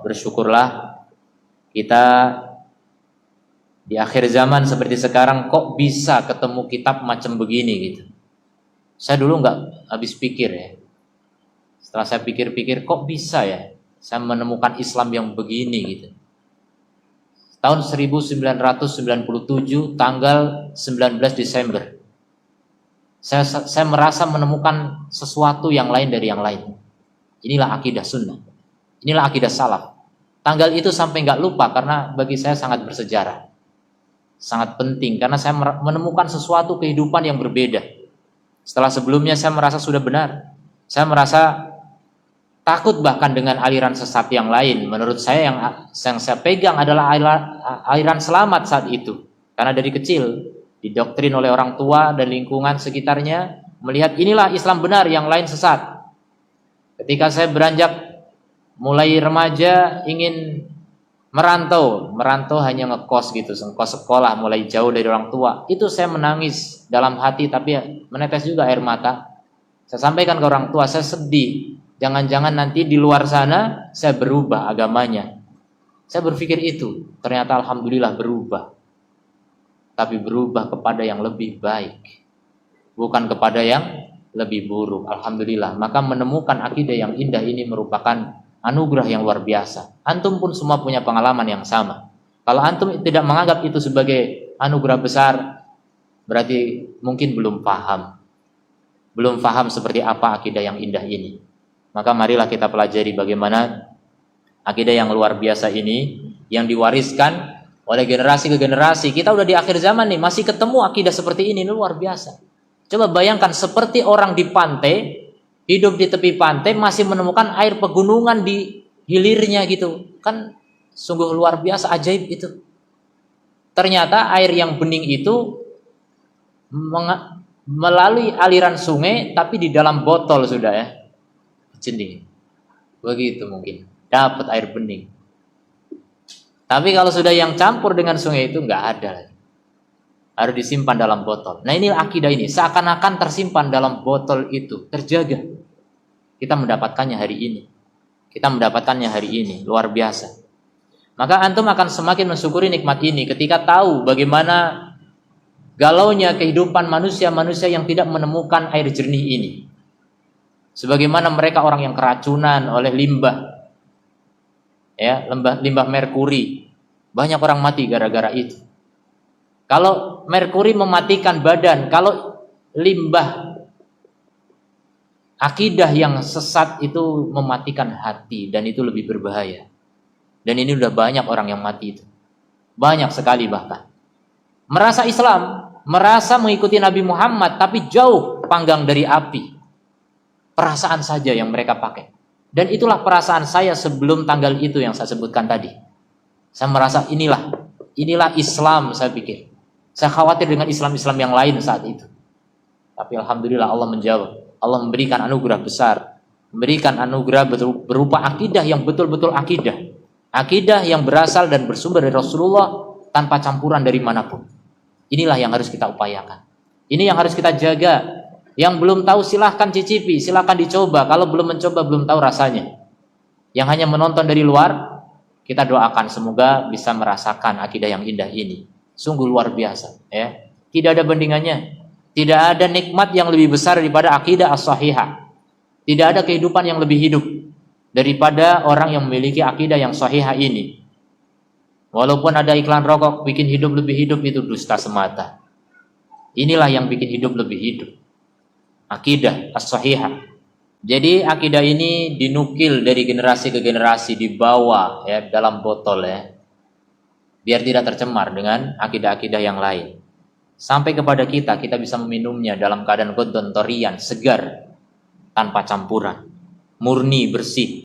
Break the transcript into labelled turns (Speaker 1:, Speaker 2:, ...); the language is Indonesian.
Speaker 1: bersyukurlah kita di akhir zaman seperti sekarang kok bisa ketemu kitab macam begini gitu. Saya dulu nggak habis pikir ya. Setelah saya pikir-pikir, kok bisa ya saya menemukan Islam yang begini gitu. Tahun 1997 tanggal 19 Desember. Saya merasa menemukan sesuatu yang lain dari yang lain. Inilah akidah sunnah. Inilah akidah salaf. Tanggal itu sampai nggak lupa karena bagi saya sangat bersejarah. Sangat penting karena saya menemukan sesuatu kehidupan yang berbeda. Setelah sebelumnya saya merasa sudah benar. Saya merasa takut bahkan dengan aliran sesat yang lain. Menurut saya yang saya pegang adalah aliran selamat saat itu. Karena dari kecil didoktrin oleh orang tua dan lingkungan sekitarnya melihat inilah Islam benar, yang lain sesat. Ketika saya beranjak mulai remaja ingin merantau hanya ngekos gitu, ngekos sekolah mulai jauh dari orang tua. Itu saya menangis dalam hati tapi menetes juga air mata. Saya sampaikan ke orang tua, saya sedih. Jangan-jangan nanti di luar sana saya berubah agamanya. Saya berpikir itu, ternyata alhamdulillah berubah. Tapi berubah kepada yang lebih baik, bukan kepada yang lebih buruk. Alhamdulillah. Maka menemukan akidah yang indah ini merupakan anugerah yang luar biasa. Antum pun semua punya pengalaman yang sama. Kalau antum tidak menganggap itu sebagai anugerah besar, berarti mungkin belum paham seperti apa akidah yang indah ini. Maka marilah kita pelajari bagaimana akidah yang luar biasa ini yang diwariskan oleh generasi ke generasi. Kita udah di akhir zaman nih, masih ketemu akidah seperti ini, luar biasa. Coba bayangkan seperti orang di pantai, hidup di tepi pantai, masih menemukan air pegunungan di hilirnya gitu. Kan sungguh luar biasa, ajaib itu. Ternyata air yang bening itu melalui aliran sungai, tapi di dalam botol sudah ya. Jening. Begitu mungkin. Dapat air bening. Tapi kalau sudah yang campur dengan sungai itu nggak ada lagi. Harus disimpan dalam botol. Nah ini akidah ini. Seakan-akan tersimpan dalam botol itu. Terjaga. Kita mendapatkannya hari ini. Luar biasa. Maka antum akan semakin mensyukuri nikmat ini ketika tahu bagaimana galaunya kehidupan manusia-manusia yang tidak menemukan air jernih ini. Sebagaimana mereka orang yang keracunan oleh limbah. Ya, limbah merkuri. Banyak orang mati gara-gara itu. Kalau merkuri mematikan badan, kalau limbah akidah yang sesat itu mematikan hati, dan itu lebih berbahaya. Dan ini udah banyak orang yang mati itu. Banyak sekali bahkan. Merasa Islam, merasa mengikuti Nabi Muhammad, tapi jauh panggang dari api. Perasaan saja yang mereka pakai. Dan itulah perasaan saya sebelum tanggal itu yang saya sebutkan tadi. Saya merasa inilah Islam, saya pikir. Saya khawatir dengan Islam-Islam yang lain saat itu. Tapi alhamdulillah Allah menjawab. Allah memberikan anugerah besar. Memberikan anugerah berupa akidah yang betul-betul akidah. Akidah yang berasal dan bersumber dari Rasulullah tanpa campuran dari manapun. Inilah yang harus kita upayakan. Ini yang harus kita jaga. Yang belum tahu silahkan cicipi, silahkan dicoba. Kalau belum mencoba, belum tahu rasanya. Yang hanya menonton dari luar, kita doakan semoga bisa merasakan akidah yang indah ini. Sungguh luar biasa. Ya. Tidak ada bandingannya. Tidak ada nikmat yang lebih besar daripada akidah as-sahihah. Tidak ada kehidupan yang lebih hidup daripada orang yang memiliki akidah yang sahihah ini. Walaupun ada iklan rokok bikin hidup lebih hidup, itu dusta semata. Inilah yang bikin hidup lebih hidup. Akidah as-sahihah. Jadi akidah ini dinukil dari generasi ke generasi, dibawa ya dalam botol ya. Biar tidak tercemar dengan akidah-akidah yang lain. Sampai kepada kita bisa meminumnya dalam keadaan ghaddan thariyan, segar, tanpa campuran, murni, bersih.